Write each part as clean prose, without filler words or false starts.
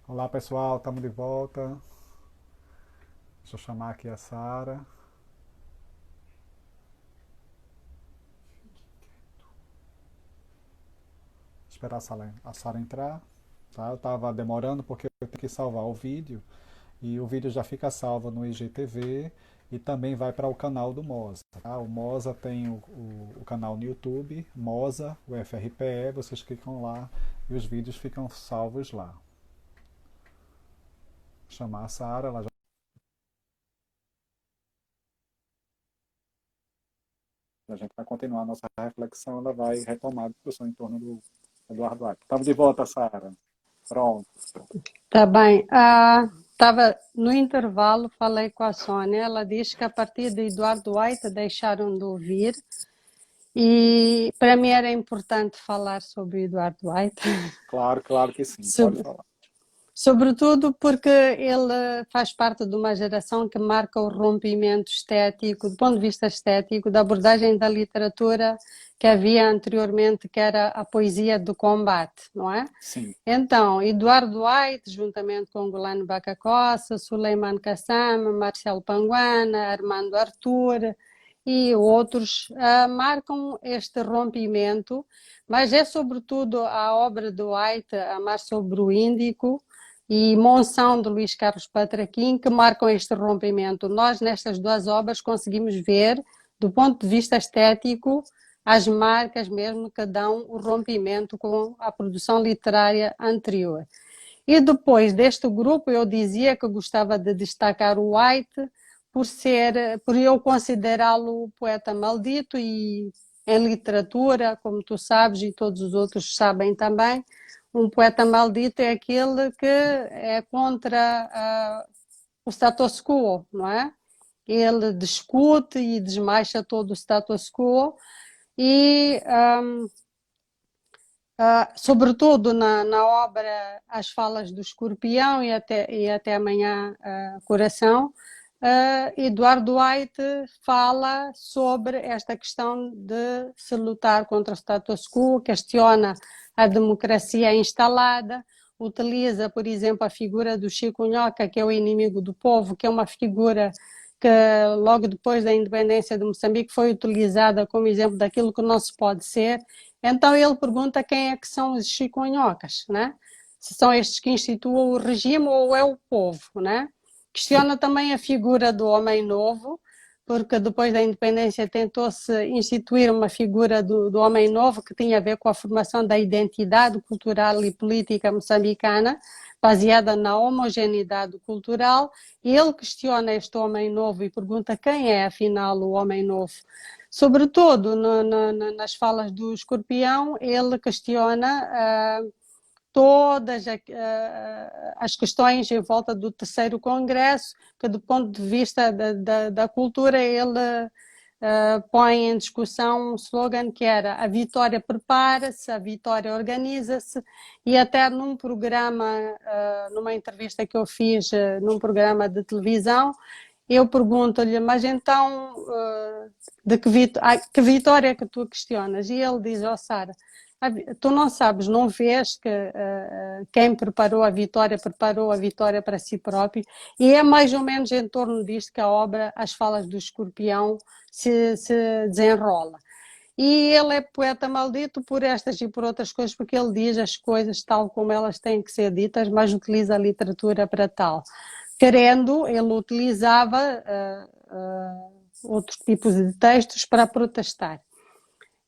Olá pessoal, estamos de volta. Deixa eu chamar aqui a Sara. Esperar a Sara entrar. Tá? Eu estava demorando porque eu tenho que salvar o vídeo. E o vídeo já fica salvo no IGTV e também vai para o canal do Moza. Tá? O Moza tem o canal no YouTube, Moza, o FRPE, vocês clicam lá e os vídeos ficam salvos lá. Vou chamar a Sara, ela já... A gente vai continuar a nossa reflexão, ela vai retomar a discussão em torno do Eduardo Aires. Estamos de volta, Sara. Pronto. Tá bem. Estava no intervalo, falei com a Sónia. Ela diz que a partir de Eduardo White deixaram de ouvir e para mim era importante falar sobre Eduardo White, Claro, claro que sim, pode Sob- falar. sobretudo porque ele faz parte de uma geração que marca o rompimento estético, do ponto de vista estético, da abordagem da literatura que havia anteriormente, que era a poesia do combate, não é? Sim, Então, Eduardo White, juntamente com Golano Bacacossa, Suleiman Kassam, Marcelo Panguana, Armando Artur e outros, marcam este rompimento, mas é sobretudo a obra do White, A Mar sobre o Índico, e Monção de Luís Carlos Patraquim, que marcam este rompimento. Nós, nestas duas obras, conseguimos ver, do ponto de vista estético, as marcas mesmo que dão o rompimento com a produção literária anterior. E depois deste grupo, eu dizia que gostava de destacar o White por eu considerá-lo poeta maldito e em literatura, como tu sabes e todos os outros sabem também, um poeta maldito é aquele que é contra o status quo, não é? Ele discute e desmancha todo o status quo e, sobretudo na obra As Falas do Escorpião e até amanhã, Coração, Eduardo White fala sobre esta questão de se lutar contra o status quo, questiona a democracia instalada, utiliza, por exemplo, a figura do Chico Nhoca, que é o inimigo do povo, que é uma figura que logo depois da independência de Moçambique foi utilizada como exemplo daquilo que não se pode ser. Então ele pergunta quem é que são os chiconhocas, né? Se são estes que instituam o regime ou é o povo, né? Questiona também a figura do homem novo, porque depois da independência tentou-se instituir uma figura do homem novo que tinha a ver com a formação da identidade cultural e política moçambicana, baseada na homogeneidade cultural, e ele questiona este homem novo e pergunta quem é afinal o homem novo. Sobretudo nas falas do Escorpião, ele questiona todas as questões em volta do terceiro congresso, que do ponto de vista da cultura ele põe em discussão um slogan que era a vitória prepara-se, a vitória organiza-se, e até num programa, numa entrevista que eu fiz num programa de televisão, eu pergunto-lhe, mas então, que vitória é que tu questionas? E ele diz, ó Sara, tu não sabes, não vês que quem preparou a vitória para si próprio, e é mais ou menos em torno disto que a obra As Falas do Escorpião se desenrola. E ele é poeta maldito por estas e por outras coisas, porque ele diz as coisas tal como elas têm que ser ditas, mas utiliza a literatura para tal. Querendo, ele utilizava outros tipos de textos para protestar.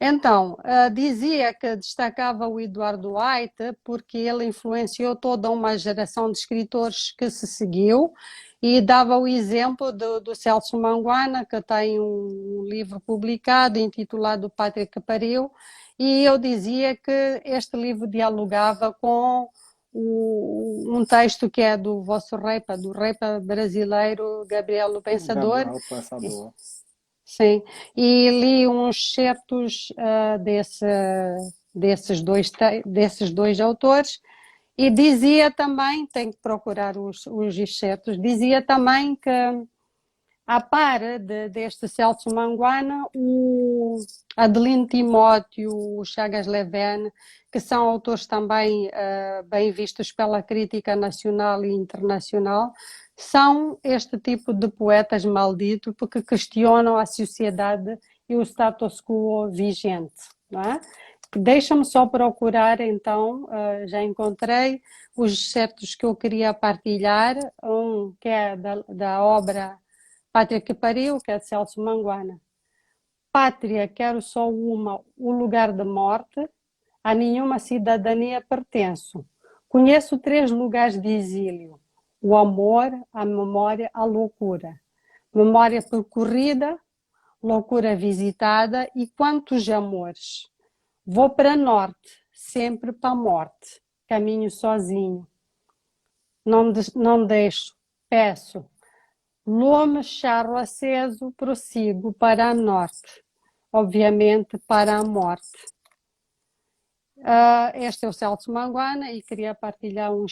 Então, dizia que destacava o Eduardo White porque ele influenciou toda uma geração de escritores que se seguiu e dava o exemplo do Celso Manguana, que tem um livro publicado intitulado O Pátria que Pariu, e eu dizia que este livro dialogava com um texto que é do vosso reipa, do reipa brasileiro Gabriel o Pensador. Gabriel Pensador. Sim, e li uns certos desses dois autores e dizia também, tenho que procurar os excertos, dizia também que A par deste Celso Manguana, o Adelino Timóteo, o Chagas Leven, que são autores também bem vistos pela crítica nacional e internacional, são este tipo de poetas malditos porque questionam a sociedade e o status quo vigente, não é? Deixa-me só procurar, então, já encontrei os certos que eu queria partilhar, um que é da obra Pátria que Pariu, que é de Celso Manguana. Pátria, quero só uma, o lugar de morte, a nenhuma cidadania pertenço. Conheço 3 lugares de exílio: o amor, a memória, a loucura. Memória percorrida, loucura visitada e quantos amores. Vou para norte, sempre para a morte. Caminho sozinho. Não deixo, peço. Lume, charro aceso, prossigo para a norte. Obviamente para a morte. Este é o Celso Manguana e queria partilhar um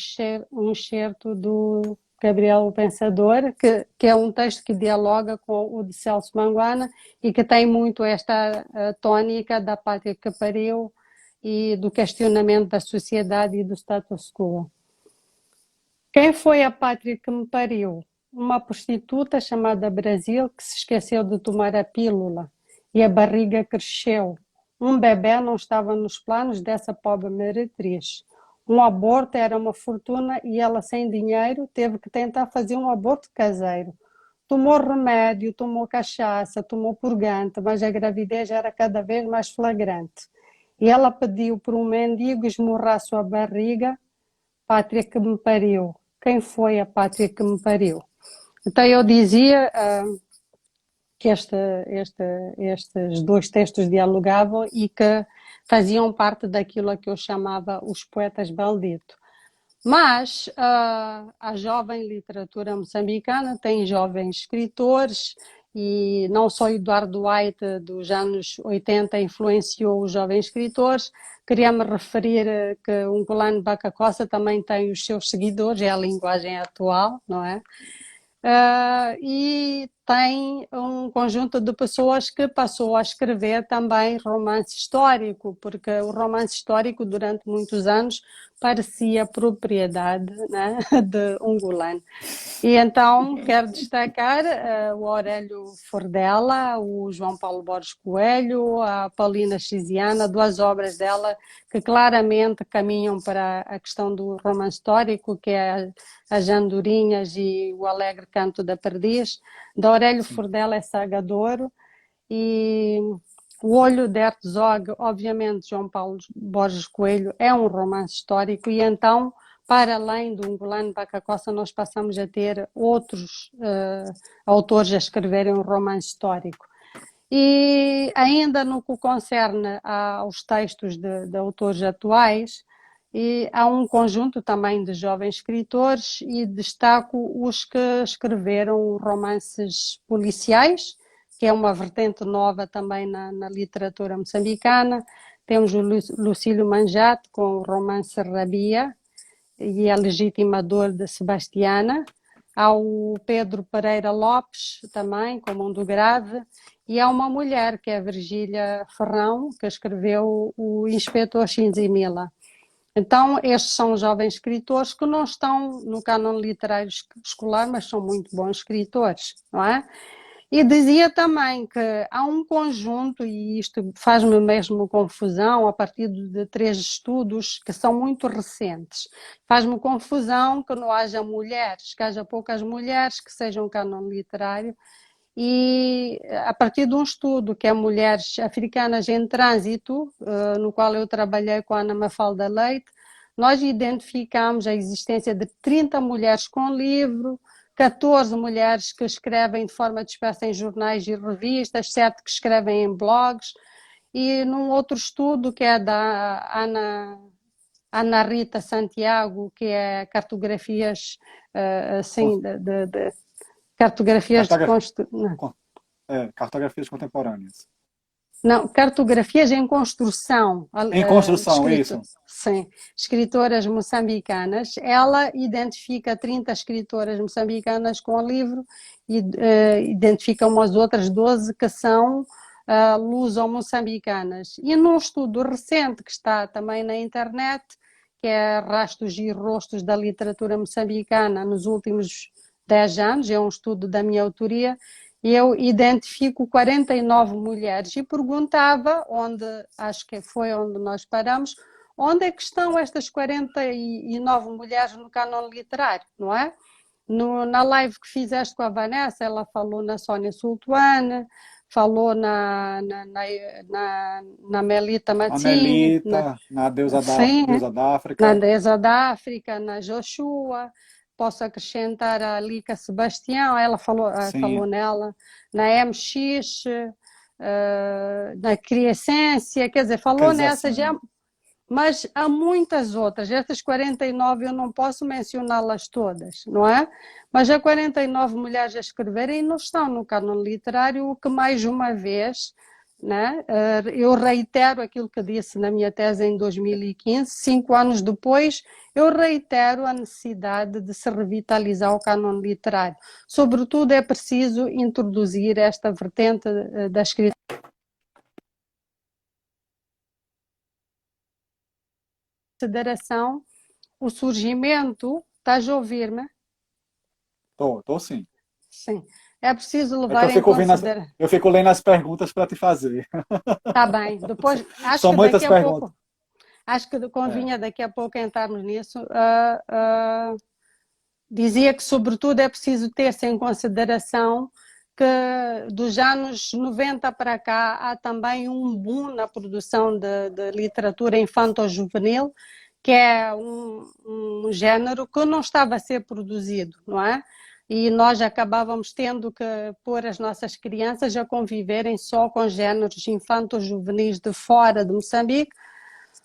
excerto do Gabriel o Pensador, que é um texto que dialoga com o de Celso Manguana e que tem muito esta tónica da pátria que pariu e do questionamento da sociedade e do status quo. Quem foi a pátria que me pariu? Uma prostituta chamada Brasil que se esqueceu de tomar a pílula e a barriga cresceu. Um bebê não estava nos planos dessa pobre meretriz. Um aborto era uma fortuna e ela, sem dinheiro, teve que tentar fazer um aborto caseiro. Tomou remédio, tomou cachaça, tomou purgante, mas a gravidez era cada vez mais flagrante. E ela pediu por um mendigo esmurrar sua barriga. Pátria que me pariu. Quem foi a pátria que me pariu? Então eu dizia que estes 2 textos dialogavam e que faziam parte daquilo a que eu chamava os poetas balditos. Mas a jovem literatura moçambicana tem jovens escritores e não só Eduardo White dos anos 80 influenciou os jovens escritores. Queria-me referir que o Ngulane Bacacossa também tem os seus seguidores, é a linguagem atual, não é? E tem um conjunto de pessoas que passou a escrever também romance histórico, porque o romance histórico durante muitos anos parecia propriedade, né, de Ungulane. E então quero destacar o Aurélio Fordela, o João Paulo Borges Coelho, a Paulina Chiziana, 2 obras dela que claramente caminham para a questão do romance histórico, que é As Andorinhas e O Alegre Canto da Perdiz. Da Aurélio Fordela é Saga de Ouro e O Olho de Herzog, obviamente João Paulo Borges Coelho, é um romance histórico e então, para além do Ngulane Bacacossa, nós passamos a ter outros autores a escreverem um romance histórico. E ainda no que concerne aos textos de autores atuais, e há um conjunto também de jovens escritores e destaco os que escreveram romances policiais, que é uma vertente nova também na literatura moçambicana. Temos o Lucílio Manjate com o romance Rabia e A Legítima Dor de Sebastiana. Há o Pedro Pereira Lopes também, com Mundo Grave. E há uma mulher, que é a Virgília Ferrão, que escreveu o Inspetor Shinzimila. Então, estes são jovens escritores que não estão no cânon literário escolar, mas são muito bons escritores, não é? E dizia também que há um conjunto, e isto faz-me mesmo confusão, a partir de 3 estudos que são muito recentes. Faz-me confusão que não haja mulheres, que haja poucas mulheres que sejam cânon literário. E a partir de um estudo que é Mulheres Africanas em Trânsito, no qual eu trabalhei com a Ana Mafalda Leite, nós identificamos a existência de 30 mulheres com livro, 14 mulheres que escrevem de forma dispersa em jornais e revistas, 7 que escrevem em blogs, e num outro estudo que é da Ana Rita Santiago, que é cartografias assim, cartografias de Cartografias contemporâneas. Não, cartografias em construção, Em construção, escrito, isso. sim, escritoras moçambicanas. Ela identifica 30 escritoras moçambicanas com o livro e identifica umas outras 12 que são luso-moçambicanas. E num estudo recente que está também na internet, que é Rastros e Rostos da Literatura Moçambicana nos últimos 10 anos, é um estudo da minha autoria, eu identifico 49 mulheres e perguntava, onde, acho que foi onde nós paramos, onde é que estão estas 49 mulheres no cânon literário, não é? Na live que fizeste com a Vanessa, ela falou na Sónia Sultuane, falou na Melita A Martins, Melita, na sim, Deusa da na África. Deza da África, na Joshua, posso acrescentar a Lica Sebastião, ela falou Sim, nela, na MX, na Criescência, quer dizer, quer falou dizer nessa já, assim, mas há muitas outras. Estas 49 eu não posso mencioná-las todas, não é? Mas há 49 mulheres a escreverem e não estão no cânon literário, o que mais uma vez, né? Eu reitero aquilo que disse na minha tese em 2015, 5 anos depois, eu reitero a necessidade de se revitalizar o cânon literário. Sobretudo é preciso introduzir esta vertente da escrita de consideração, o surgimento, estás a ouvir-me? tô sim. Sim. É preciso É que levar em consideração. eu fico lendo as perguntas para te fazer. Está bem. Depois, acho São que daqui muitas a perguntas. pouco, acho que É. convinha daqui a pouco entrarmos nisso. Dizia que, sobretudo, é preciso ter-se em consideração que dos anos 90 para cá há também um boom na produção de literatura infanto-juvenil, que é um género que não estava a ser produzido, não é? E nós acabávamos tendo que pôr as nossas crianças a conviverem só com géneros infanto-juvenis de fora de Moçambique.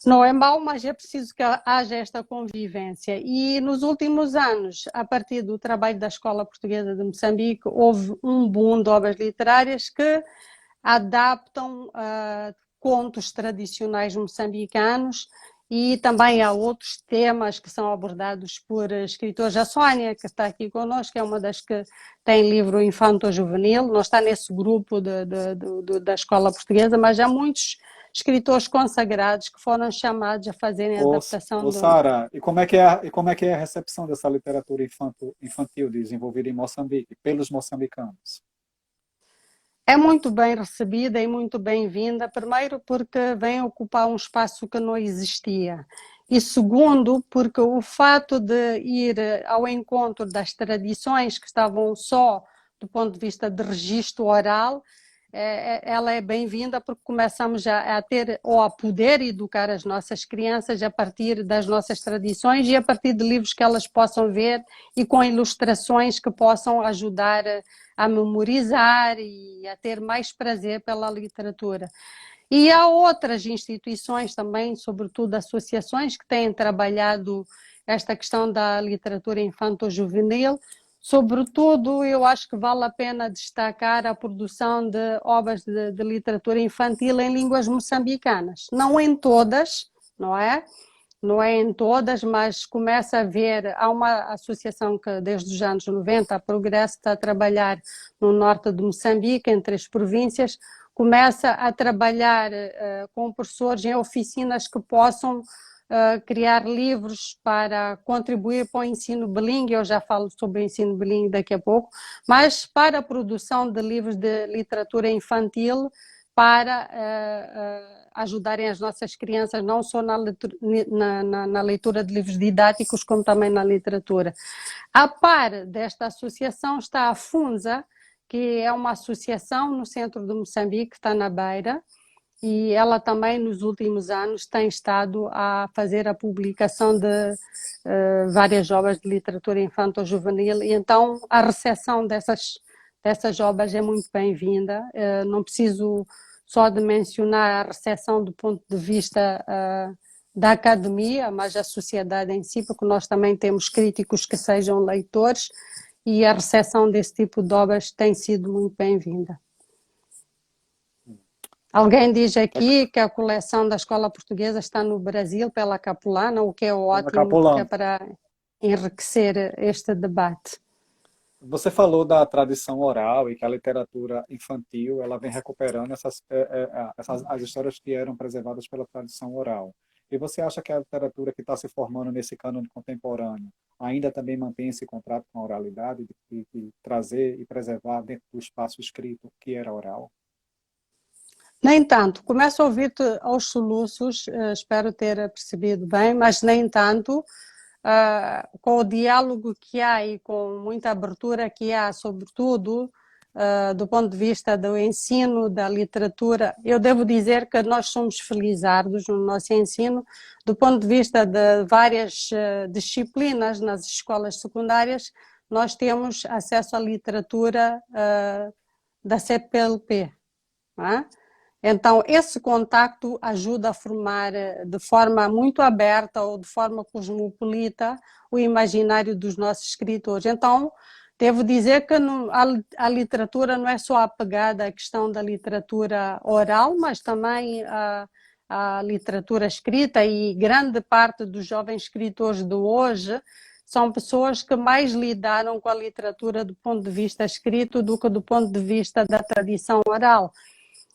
Não é mau, mas é preciso que haja esta convivência. E nos últimos anos, a partir do trabalho da Escola Portuguesa de Moçambique, houve um boom de obras literárias que adaptam contos tradicionais moçambicanos e também há outros temas que são abordados por escritores. A Sónia, que está aqui connosco, é uma das que tem livro infanto-juvenil, não está nesse grupo da Escola Portuguesa, mas há muitos escritores consagrados que foram chamados a fazerem a adaptação do... Sara, e como é que é a recepção dessa literatura infantil desenvolvida em Moçambique, pelos moçambicanos? É muito bem recebida e muito bem-vinda, primeiro porque vem ocupar um espaço que não existia. E segundo, porque o fato de ir ao encontro das tradições que estavam só do ponto de vista de registro oral, ela é bem-vinda porque começamos a ter ou a poder educar as nossas crianças a partir das nossas tradições e a partir de livros que elas possam ver e com ilustrações que possam ajudar a memorizar e a ter mais prazer pela literatura. E há outras instituições também, sobretudo associações, que têm trabalhado esta questão da literatura infanto-juvenil. Sobretudo, eu acho que vale a pena destacar a produção de obras de literatura infantil em línguas moçambicanas. Não em todas, não é? Não é em todas, mas começa a haver, há uma associação que desde os anos 90, a Progresso, está a trabalhar no norte de Moçambique, entre as províncias, começa a trabalhar com professores em oficinas que possam criar livros para contribuir para o ensino bilíngue, eu já falo sobre o ensino bilíngue daqui a pouco, mas para a produção de livros de literatura infantil, para ajudarem as nossas crianças não só na leitura de livros didáticos, como também na literatura. A par desta associação está a FUNZA, que é uma associação no centro de Moçambique, que está na Beira, e ela também nos últimos anos tem estado a fazer a publicação de várias obras de literatura infanto-juvenil, e então a recepção dessas obras é muito bem-vinda. Não preciso só de mencionar a recepção do ponto de vista da academia, mas a sociedade em si, porque nós também temos críticos que sejam leitores e a recepção desse tipo de obras tem sido muito bem-vinda. Alguém diz aqui que a coleção da Escola Portuguesa está no Brasil pela Capulana, o que é Dona ótimo, porque é Capulana, para enriquecer este debate. você falou da tradição oral e que a literatura infantil ela vem recuperando as histórias que eram preservadas pela tradição oral. E você acha que a literatura que está se formando nesse cânone contemporâneo ainda também mantém esse contrato com a oralidade de trazer e preservar dentro do espaço escrito que era oral? Nem tanto, começo a ouvir-te aos soluços, espero ter percebido bem, mas nem tanto, com o diálogo que há e com muita abertura que há, sobretudo do ponto de vista do ensino, da literatura. Eu devo dizer que nós somos felizardos no nosso ensino, do ponto de vista de várias disciplinas nas escolas secundárias, nós temos acesso à literatura da CPLP, não é? Então, esse contacto ajuda a formar de forma muito aberta ou de forma cosmopolita o imaginário dos nossos escritores. Então, devo dizer que a literatura não é só apegada à questão da literatura oral, mas também à literatura escrita, e grande parte dos jovens escritores de hoje são pessoas que mais lidaram com a literatura do ponto de vista escrito do que do ponto de vista da tradição oral.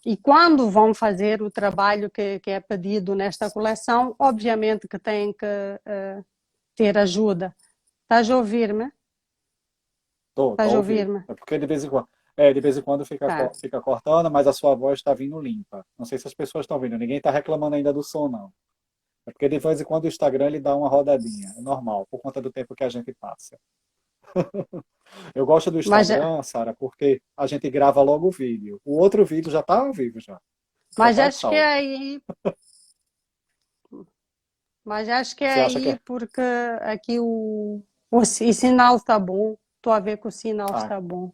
E quando vão fazer o trabalho que é pedido nesta coleção, obviamente que têm que ter ajuda. Estás a ouvir-me? Tô, Estás tô a ouvindo. ouvir-me? É porque de vez em quando fica, Tá. fica cortando, mas a sua voz está vindo limpa. Não sei se as pessoas estão ouvindo. Ninguém está reclamando ainda do som, não. É porque de vez em quando o Instagram ele dá uma rodadinha. É normal, por conta do tempo que a gente passa. Eu gosto do Mas, Instagram, Sara, porque a gente grava logo o vídeo. O outro vídeo já está ao vivo já. Só mas faz acho que é salto. aí, mas acho que Você é acha que aí é? porque aqui o sinal está bom. Estou a ver que o sinal Ah, está bom.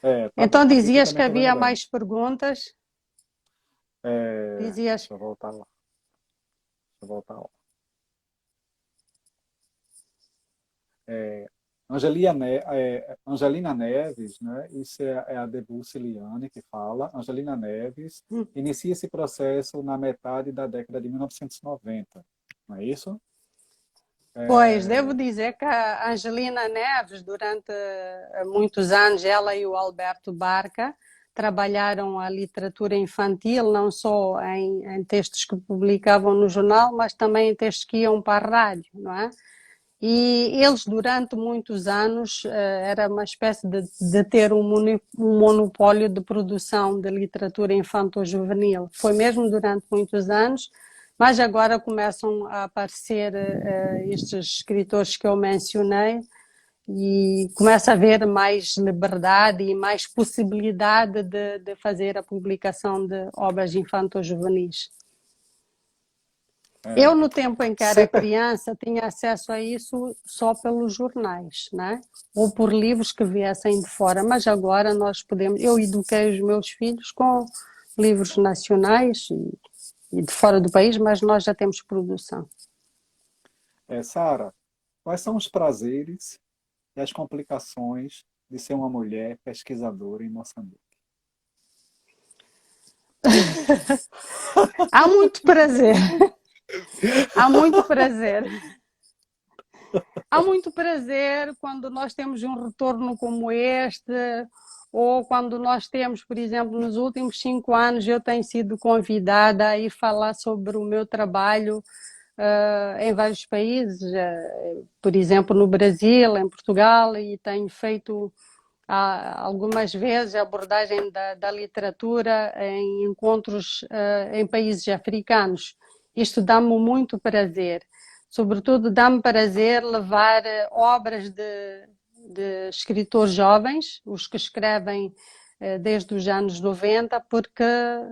tá Então bom. Aqui dizias também que estou vendo havia bem. mais perguntas? Dizias. Deixa eu voltar lá. Deixa eu voltar lá. É, Angelina Neves, né? Isso é a Debussy Liane que fala. Angelina Neves inicia esse processo na metade da década de 1990, não é isso? Pois, devo É, dizer que a Angelina Neves, durante muitos anos, ela e o Alberto Barca trabalharam a literatura infantil, não só em textos que publicavam no jornal, mas também em textos que iam para a rádio, não é? E eles, durante muitos anos, era uma espécie de ter um monopólio de produção de literatura infanto-juvenil. Foi mesmo durante muitos anos, mas agora começam a aparecer estes escritores que eu mencionei e começa a haver mais liberdade e mais possibilidade de fazer a publicação de obras infanto-juvenis. é. Eu, no tempo em que era Sempre, criança, tinha acesso a isso só pelos jornais, né? Ou por livros que viessem de fora, mas agora nós podemos. Eu eduquei os meus filhos com livros nacionais e de fora do país, mas nós já temos produção. Sara, quais são os prazeres e as complicações de ser uma mulher pesquisadora em Moçambique? Há muito prazer, há muito prazer. Há muito prazer quando nós temos um retorno como este, ou quando nós temos, por exemplo, nos últimos 5 anos, eu tenho sido convidada a ir falar sobre o meu trabalho em vários países, por exemplo, no Brasil, em Portugal, e tenho feito algumas vezes a abordagem da literatura em encontros em países africanos. Isto dá-me muito prazer. Sobretudo, dá-me prazer levar obras de escritores jovens, os que escrevem desde os anos 90, porque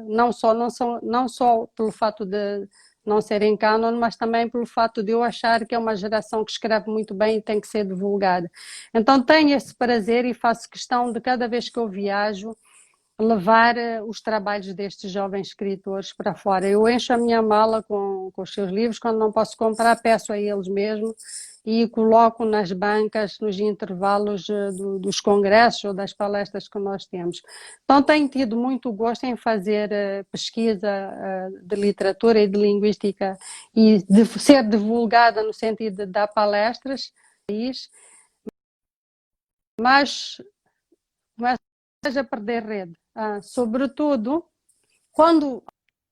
não só pelo fato de não serem cânon, mas também pelo fato de eu achar que é uma geração que escreve muito bem e tem que ser divulgada. Então tenho esse prazer e faço questão de cada vez que eu viajo levar os trabalhos destes jovens escritores para fora. Eu encho a minha mala com os seus livros, quando não posso comprar, peço a eles mesmo e coloco nas bancas nos intervalos dos congressos ou das palestras que nós temos. Então tenho tido muito gosto em fazer pesquisa de literatura e de linguística e de ser divulgada no sentido de dar palestras, mas começo a perder rede. Sobretudo quando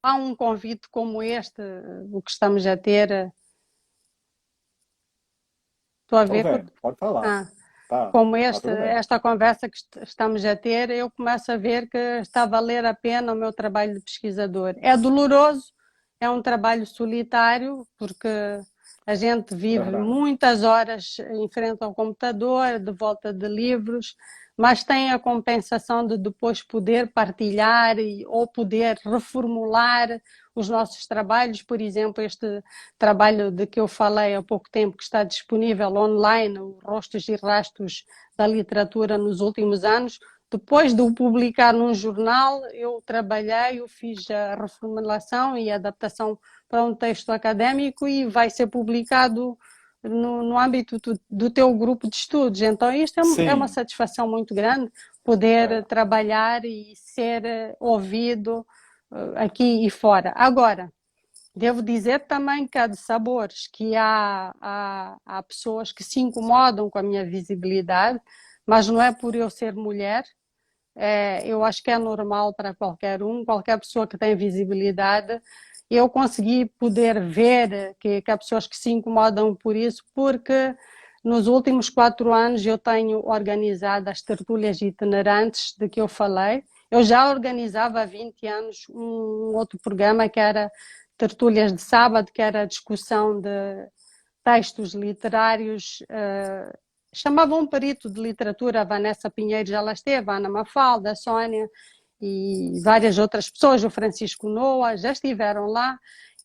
há um convite como este, o que estamos a ter, estou a Tô ver que vendo, pode falar. ah, Tá, como tá tudo bem. esta conversa que estamos a ter, eu começo a ver que está a valer a pena o meu trabalho de pesquisador. É doloroso, é um trabalho solitário, porque a gente É vive verdade. muitas horas em frente ao computador, de volta de livros, mas tem a compensação de depois poder partilhar ou poder reformular os nossos trabalhos. Por exemplo, este trabalho de que eu falei há pouco tempo, que está disponível online, o Rostos e Rastros da Literatura nos últimos anos. Depois de o publicar num jornal, eu trabalhei, eu fiz a reformulação e a adaptação para um texto académico e vai ser publicado no âmbito do teu grupo de estudos. Então, isto é uma Sim, satisfação muito grande, poder é, trabalhar e ser ouvido aqui e fora. Agora, devo dizer também que há de sabores, que há pessoas que se incomodam com a minha visibilidade, mas não é por eu ser mulher. Eu acho que é normal para qualquer pessoa que tem visibilidade. Eu consegui poder ver que há pessoas que se incomodam por isso, porque nos últimos 4 anos eu tenho organizado as tertúlias itinerantes de que eu falei. Eu já organizava há 20 anos um outro programa que era Tertúlias de Sábado, que era a discussão de textos literários. Chamava um perito de literatura, a Vanessa Pinheiro já lá esteve, a Ana Mafalda, a Sónia e várias outras pessoas, o Francisco Noa, já estiveram lá.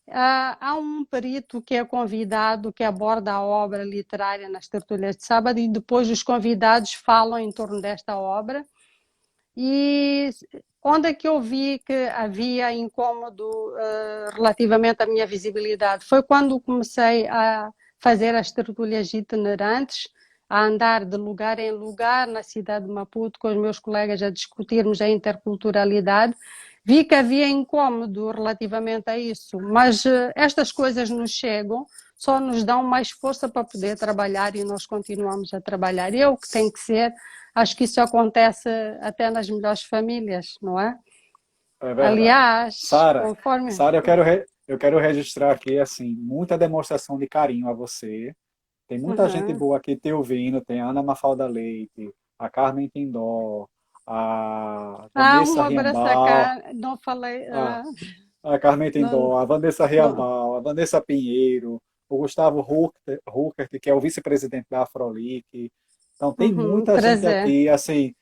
Há um perito que é convidado, que aborda a obra literária nas tertúlias de sábado e depois os convidados falam em torno desta obra. E onde é que eu vi que havia incômodo relativamente à minha visibilidade? Foi quando comecei a fazer as tertúlias itinerantes, a andar de lugar em lugar na cidade de Maputo com os meus colegas a discutirmos a interculturalidade. Vi que havia incômodo relativamente a isso, mas estas coisas nos chegam, só nos dão mais força para poder trabalhar e nós continuamos a trabalhar. E é o que tem que ser. Acho que isso acontece até nas melhores famílias, não é? é verdade. Aliás, Sara, conforme. Sara, eu quero registrar aqui, assim, muita demonstração de carinho a você. Tem muita gente Uhum. boa aqui te ouvindo. Tem a Ana Mafalda Leite, a Carmen Tindó, a Um Vanessa abraço a Riambal, cá, não falei. a, a Carmen Não, Tindó, a Vanessa não. Riambal, a Vanessa Pinheiro, o Gustavo Ruckert, que é o vice-presidente da Afrolic. Então, tem Uhum, muita gente prazer. aqui, assim,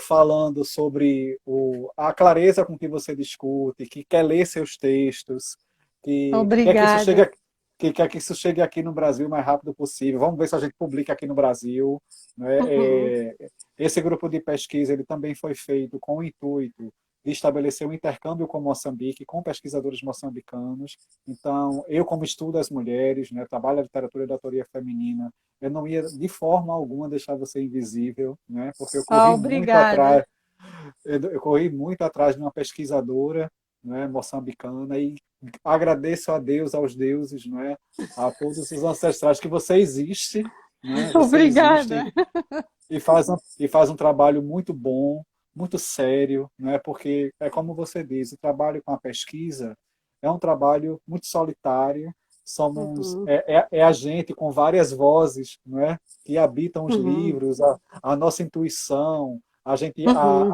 falando sobre a clareza com que você discute, que quer ler seus textos, que quer que isso Obrigada. chegue, que quer que isso chegue aqui no Brasil o mais rápido possível. Vamos ver se a gente publica aqui no Brasil, né? Uhum. Esse grupo de pesquisa ele também foi feito com o intuito de estabelecer um intercâmbio com Moçambique, com pesquisadores moçambicanos. Então, eu, como estudo as mulheres, né, trabalho a literatura da autoria feminina, eu não ia de forma alguma deixar você invisível, né, porque eu corri muito Obrigada. atrás, eu corri muito atrás de uma pesquisadora, né, moçambicana e agradeço a Deus, aos deuses, né, a todos os ancestrais que você existe, né, você Obrigada. existe e faz um trabalho muito bom, muito sério, né? Porque é como você diz, o trabalho com a pesquisa é um trabalho muito solitário. Somos Uhum. é a gente com várias vozes, não é? Que habitam os Uhum. livros, a nossa intuição, Uhum.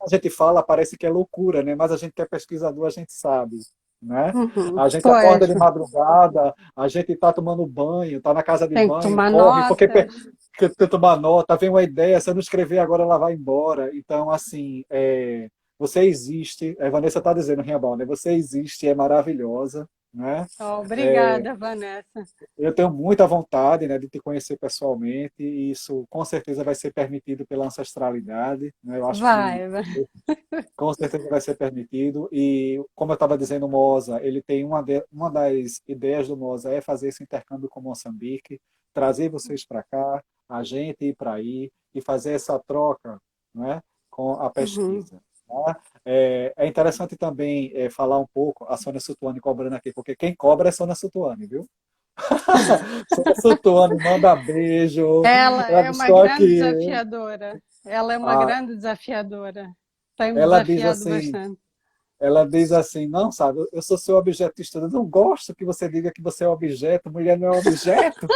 a gente fala parece que é loucura, né? Mas a gente que é pesquisador a gente sabe, né? Uhum. A gente acorda Pois, de madrugada, a gente está tomando banho, está na casa de tem que banho, tomar corre porque notas. que tu tomar nota, vem uma ideia, se eu não escrever agora ela vai embora. Então, assim, você existe, a Vanessa está dizendo, Riambal, né? Você existe, é maravilhosa, né? Obrigada, Vanessa. Eu tenho muita vontade, né, de te conhecer pessoalmente, e isso com certeza vai ser permitido pela ancestralidade, né? Eu acho que Vai. com certeza vai ser permitido. E, como eu estava dizendo, o Moza, ele tem uma das ideias do Moza é fazer esse intercâmbio com Moçambique, trazer vocês para cá, a gente ir para aí e fazer essa troca, né, com a Uhum. pesquisa. Tá? É interessante também falar um pouco, a Sônia Sutuane cobrando aqui, porque quem cobra é Sônia Sutuane, viu? Sônia Sutuane manda beijo, Ela ela é disse, uma estou grande aqui. desafiadora. Ela é uma Ah, grande desafiadora. Tem me ela diz desafiado assim, bastante. ela diz assim, não, sabe, eu sou seu objeto de estudo, eu não gosto que você diga que você é objeto, mulher não é objeto.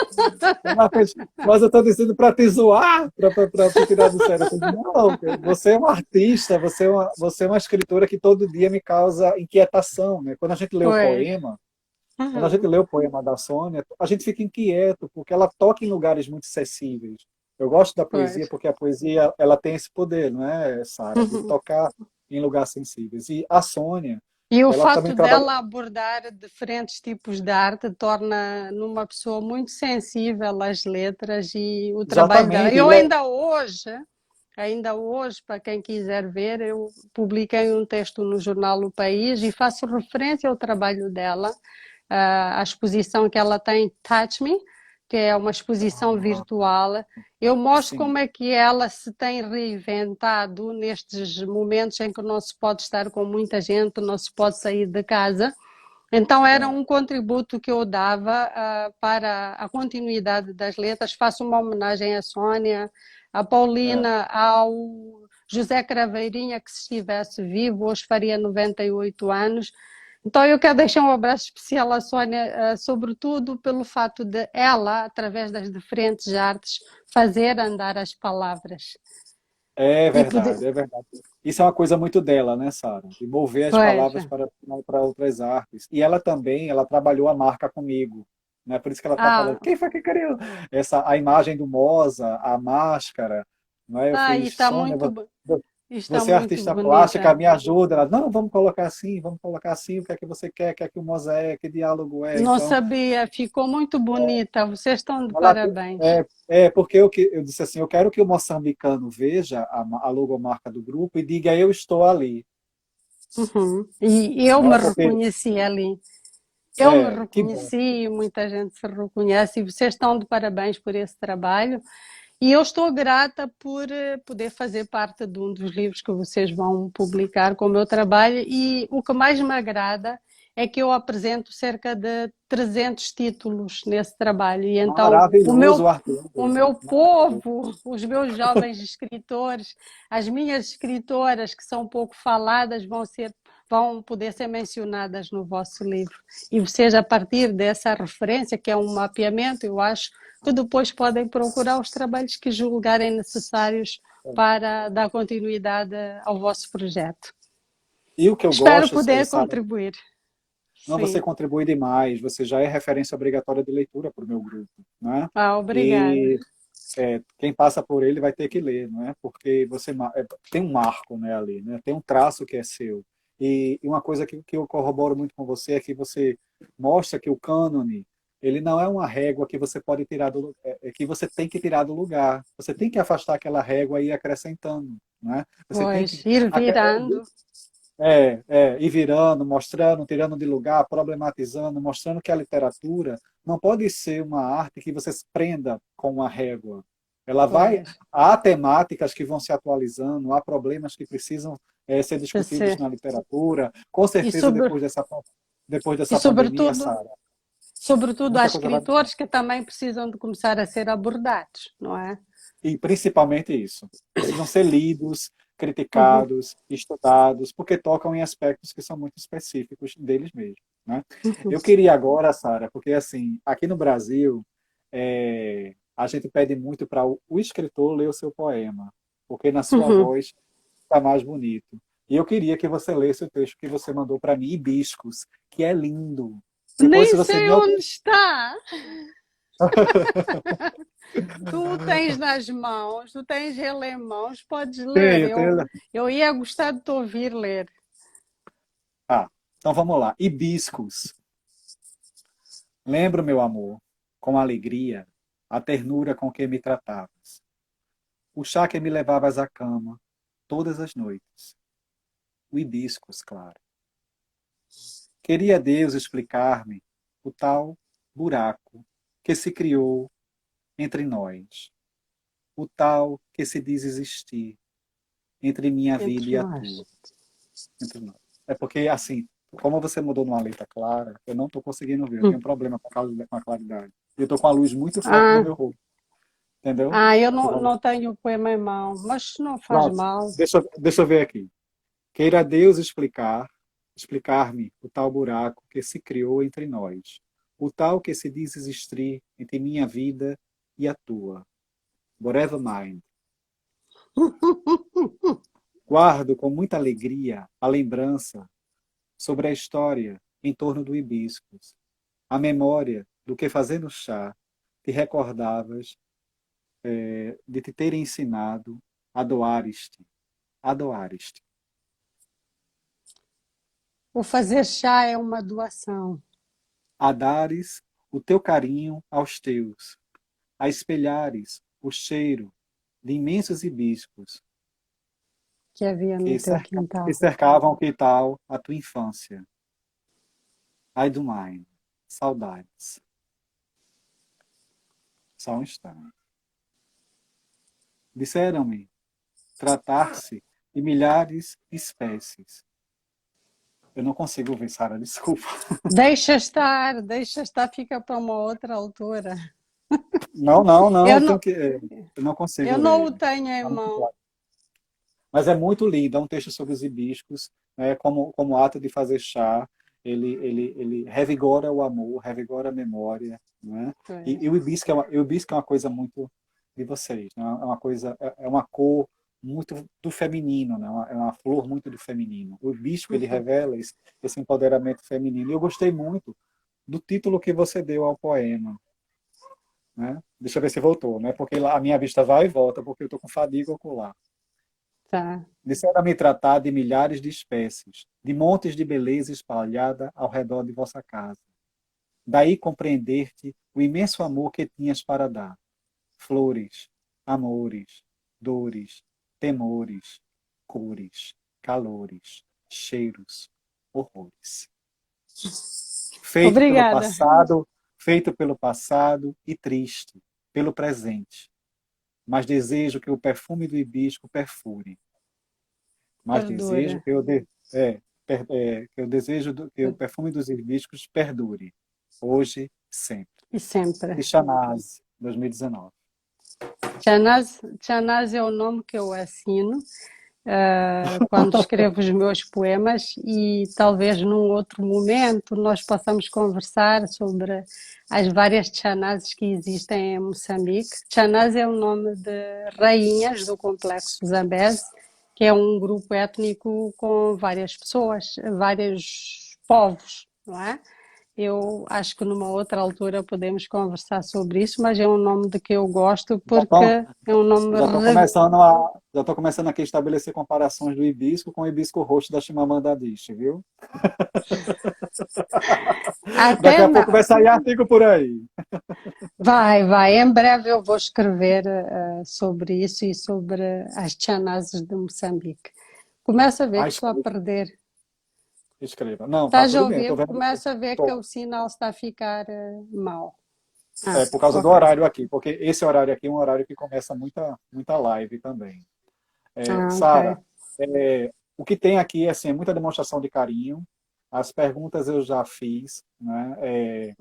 Mas eu estou dizendo para te zoar, para te tirar do sério. Eu digo, não, você é uma artista, você é uma escritora que todo dia me causa inquietação. Né? Pois. Quando a gente Uhum. lê o poema da Sônia, a gente fica inquieto, porque ela toca em lugares muito sensíveis. Eu gosto da Pois. poesia porque a poesia ela tem esse poder, não é, Sara, de Uhum. tocar em lugares sensíveis. E a Sônia, E o ela também fato trabalha dela abordar diferentes tipos de arte torna numa pessoa muito sensível às letras e o trabalho dela. exatamente, Eu e é, ainda hoje, para quem quiser ver, eu publiquei um texto no jornal O País e faço referência ao trabalho dela, à exposição que ela tem, Touch Me, que é uma exposição ah, virtual. Eu mostro sim, como é que ela se tem reinventado nestes momentos em que não se pode estar com muita gente, não se pode sair de casa. Então, era é, um contributo que eu dava para a continuidade das letras. Faço uma homenagem à Sónia, à é. Paulina, ao José Craveirinha, que se estivesse vivo, hoje faria 98 anos. Então, eu quero deixar um abraço especial à Sónia, sobretudo pelo fato de ela, através das diferentes artes, fazer andar as palavras. É E poder. verdade, é verdade. Isso é uma coisa muito dela, né, Sara? De mover as Pois. palavras para outras artes. E ela também, ela trabalhou a marca comigo, né? Por isso que ela está falando, Ah, quem foi que criou a imagem do Moza, a máscara, não é? Eu e fiz, está Sônia, muito, está você é muito artista plástica, bonita. me ajuda. Ela, não, vamos colocar assim, o que é que você quer, o que é que o Moza é, que diálogo é. Não Então, sabia, ficou muito bonita. Vocês estão de ela, parabéns. porque eu disse assim, eu quero que o moçambicano veja a logomarca do grupo e diga eu estou ali. Uhum. E eu me Né? Porque, reconheci ali. Eu me que bom. reconheci e muita gente se reconhece. E vocês estão de parabéns por esse trabalho. E eu estou grata por poder fazer parte de um dos livros que vocês vão publicar com o meu trabalho. E o que mais me agrada é que eu apresento cerca de 300 títulos nesse trabalho. E então Maravilhoso o Arthur. o meu Maravilhoso. povo, os meus jovens escritores, as minhas escritoras que são pouco faladas vão poder ser mencionadas no vosso livro. E vocês, a partir dessa referência, que é um mapeamento, eu acho que depois podem procurar os trabalhos que julgarem necessários para dar continuidade ao vosso projeto. E o que eu Espero gosto, poder Sara, contribuir. não, você Sim. contribui demais, você já é referência obrigatória de leitura para o meu grupo, né? Obrigada. E quem passa por ele vai ter que ler, não é? Porque tem um marco, né, ali, né? Tem um traço que é seu. E uma coisa que eu corroboro muito com você é que você mostra que o cânone ele não é uma régua que você pode tirar que você tem que tirar do lugar. Você tem que afastar aquela régua e ir acrescentando, né? Você tem Pois, que ir virando. ir virando, mostrando, tirando de lugar, problematizando, mostrando que a literatura não pode ser uma arte que você se prenda com uma régua. Ela vai, Pois. há temáticas que vão se atualizando, há problemas que precisam ser discutidos Você. na literatura. Com E, certeza, sobre, depois e dessa pandemia, sobretudo, Sara, sobretudo há muita coisa vai mudar. escritores que também precisam de começar a ser abordados, não é? E principalmente isso. Precisam ser lidos, Uhum, criticados, estudados, porque tocam em aspectos que são muito específicos deles mesmos. Né? uhum, Eu queria agora, Sara, porque assim, aqui no Brasil, a gente pede muito para o escritor ler o seu poema, porque na sua uhum. voz está mais bonito. E eu queria que você lesse o texto que você mandou para mim, Hibiscos, que é lindo. Depois, Nem se você sei me onde está. Tu o tens nas mãos, tu tens ele em mãos, podes ler. tenho, Eu ia gostar de te ouvir ler. então vamos lá. Hibiscos. Lembro, meu amor, com alegria, a ternura com que me tratavas. O chá que me levavas à cama todas as noites. O hibiscus, claro. Queria Deus explicar-me o tal buraco que se criou entre nós, o tal que se diz existir entre minha vida Entre e a nós. tua, entre nós. É porque, assim, como você mudou numa letra clara, eu não estou conseguindo ver, eu tenho um problema com a claridade. Eu estou com a luz muito forte no Ah, meu rosto, entendeu? eu não tenho o poema em mão, mas não faz Pronto, mal. deixa eu ver aqui. Queira Deus explicar-me o tal buraco que se criou entre nós, o tal que se diz existir entre minha vida e a tua. Whatever mind. Guardo com muita alegria a lembrança sobre a história em torno do hibiscus, a memória do que fazendo chá te recordavas de te ter ensinado a doar-te, a doar-te, O fazer chá é uma doação a dares o teu carinho aos teus, a espelhares o cheiro de imensos hibiscos que havia no teu que quintal. cercavam que tal a tua infância. Ai do mine, saudades. Só um instante. Disseram-me tratar-se de milhares de espécies. Eu não consigo ver, Sara, desculpa. Deixa estar, fica para uma outra altura. Não, não, não, Eu eu tenho não, que. Eu não eu consigo não ler. o tenho em Tá muito mão. claro. Mas é muito lindo, é um texto sobre os hibiscos, né, como ato de fazer chá. Ele revigora o amor, revigora a memória. Né? E o hibisco é uma coisa muito de vocês. Né? É uma coisa, é uma cor muito do feminino, né? É uma flor muito do feminino. O hibisco ele revela esse empoderamento feminino. E eu gostei muito do título que você deu ao poema. Né? Deixa eu ver se voltou, né? Porque a minha vista vai e volta, porque eu estou com fadiga ocular. Tá. Disseram-me tratar de milhares de espécies, de montes de beleza espalhada ao redor de vossa casa. Daí compreender-te o imenso amor que tinhas para dar. Flores, amores, dores, temores, cores, calores, cheiros, horrores. Feito pelo Obrigada. passado, feito pelo passado e triste, pelo presente. Mas desejo que o perfume do hibisco perfure. Mas desejo Perdura. que que eu desejo que o perfume dos hibiscos perdure. Hoje, sempre. E sempre. De Chanaz, 2019. Chanaz é o nome que eu assino quando escrevo os meus poemas e talvez num outro momento nós possamos conversar sobre as várias Chanazes que existem em Moçambique. Chanaz é o nome de rainhas do Complexo Zambeze, que é um grupo étnico com várias pessoas, vários povos, não é? Eu acho que numa outra altura podemos conversar sobre isso, mas é um nome de que eu gosto porque Então, é um nome já tô começando aqui a estabelecer comparações do hibisco com o hibisco roxo da Chimamanda Adichie, viu? Daqui até a pouco não. vai sair artigo por aí. Vai. Em breve eu vou escrever sobre isso e sobre as chanazes de Moçambique. Começa a ver Ah, que estou a perder. escreva. Não, tá Estás a tudo bem, eu tô ouvir? vendo. Começa a ver que Tô. o sinal está a ficar mal. É por causa do Ok. horário aqui, porque esse horário aqui é um horário que começa muita live também. Ok. Sara, o que tem aqui assim, é muita demonstração de carinho. As perguntas eu já fiz. Né?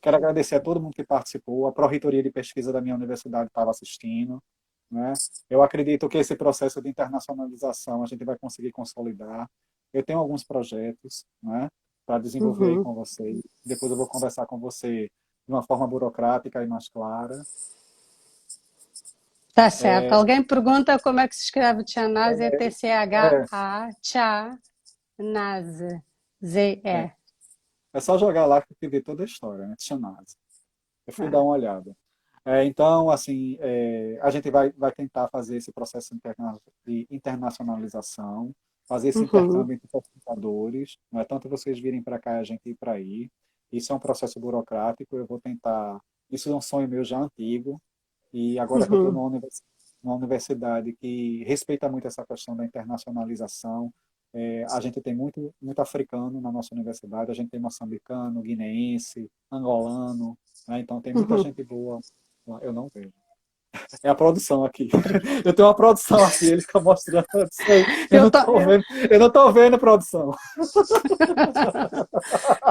Quero agradecer a todo mundo que participou. A Pró-Reitoria de Pesquisa da minha universidade estava assistindo. Né? Eu acredito que esse processo de internacionalização a gente vai conseguir consolidar. Eu tenho alguns projetos, né, para desenvolver aí Uhum. com você. Depois eu vou conversar com você de uma forma burocrática e mais clara. Tá certo. Alguém pergunta como é que se escreve Chanaz? É É, TCHA, Chanaz, é, Z-E. é só jogar lá que você vê toda a história, né? Tchanaz. Eu fui dar Tá. uma olhada. Então, assim, a gente vai tentar fazer esse processo de internacionalização, fazer esse Uhum. intercâmbio entre pesquisadores, não é tanto vocês virem para cá, a gente ir para aí. Isso é um processo burocrático, eu vou tentar... Isso é um sonho meu já antigo, e agora que eu estou Uhum. numa universidade que respeita muito essa questão da internacionalização, a gente tem muito africano na nossa universidade, a gente tem moçambicano, guineense, angolano, né? Então tem muita Uhum. gente boa. Eu não vejo. É a produção aqui. Eu tenho uma produção aqui, ele fica mostrando isso aí. Eu, ta- eu Eu não estou vendo produção.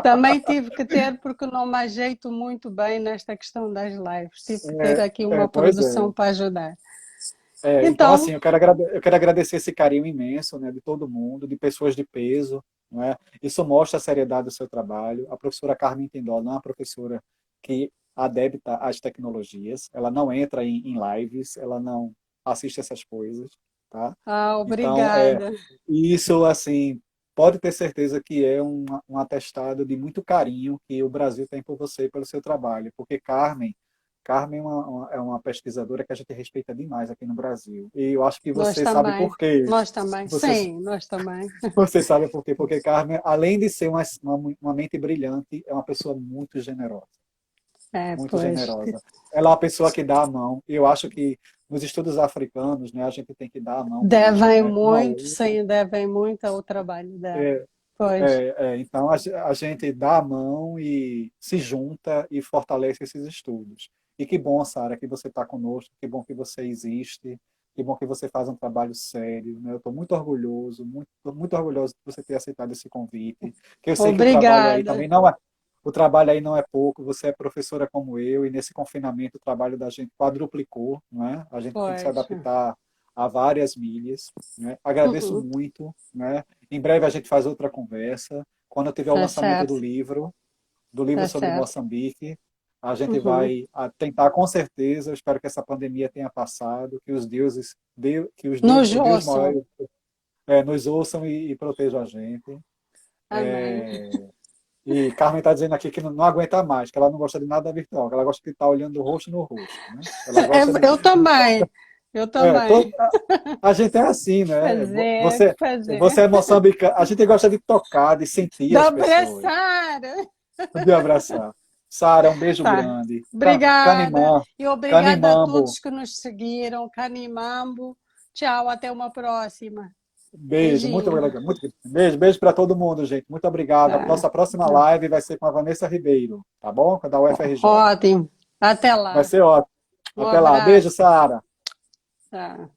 também tive que ter, porque não me ajeito muito bem nesta questão das lives. Tive que ter aqui uma Pois produção é. para ajudar. Então, Então, assim, eu quero agradecer esse carinho imenso, né, de todo mundo, de pessoas de peso, não é? Isso mostra a seriedade do seu trabalho. A professora Carmen Tindó não é uma professora que adepta às tecnologias, ela não entra em lives, ela não assiste essas coisas, tá? Então, obrigada. isso, assim, pode ter certeza que é um atestado de muito carinho que o Brasil tem por você e pelo seu trabalho, porque Carmen é uma pesquisadora que a gente respeita demais aqui no Brasil. E eu acho que Nós você sabe por também. quê. Nós também. Você, Sim, nós também. você sabe por quê? Porque Carmen, além de ser uma mente brilhante, é uma pessoa muito generosa. É, Muito pois. generosa. Ela é uma pessoa que dá a mão. E eu acho que nos estudos africanos, né, a gente tem que dar a mão mesmo, Devem né, um ao muito, outro. sim, devem muito ao trabalho dela. É, Pois. então, a gente dá a mão e se junta e fortalece esses estudos. E que bom, Sara, que você está conosco, que bom que você existe, que bom que você faz um trabalho sério, né? Eu estou muito orgulhoso, muito orgulhoso de você ter aceitado esse convite, que eu sei que o trabalho aí Obrigada. também não é, o trabalho aí não é pouco, você é professora como eu, e nesse confinamento o trabalho da gente quadruplicou, não é? A gente tem que se Pois. adaptar a várias milhas, né? Agradeço Uhum. muito, né? Em breve a gente faz outra conversa. Quando eu tiver o Tá lançamento certo, do livro tá sobre certo. Moçambique, a gente Uhum. vai tentar com certeza. Eu espero que essa pandemia tenha passado, que os deuses, Nos o Deus maior, ouçam. nos ouçam e protejam a gente. Amém. E Carmen está dizendo aqui que não aguenta mais, que ela não gosta de nada virtual, que ela gosta de estar olhando o rosto no rosto, né? Ela gosta de. Eu também. Eu É, também. a gente é assim, né? Fazer, Você fazer. é moçambicano, a gente gosta de tocar, de sentir De as pessoas, abraçar. de abraçar. Sara, um beijo Tá. grande. Obrigada. Canimã, E obrigada a Canimambo, todos que nos seguiram. Canimambo. Tchau, até uma próxima. beijo, muito Beijinho. obrigado. Beijo para todo mundo, gente. Muito obrigado. A Tá. nossa próxima Tá. live vai ser com a Vanessa Ribeiro, tá bom? Da UFRJ. Ótimo. Até Vai lá. ser ótimo. Um Até lá. Beijo, abraço. Sara. Tá.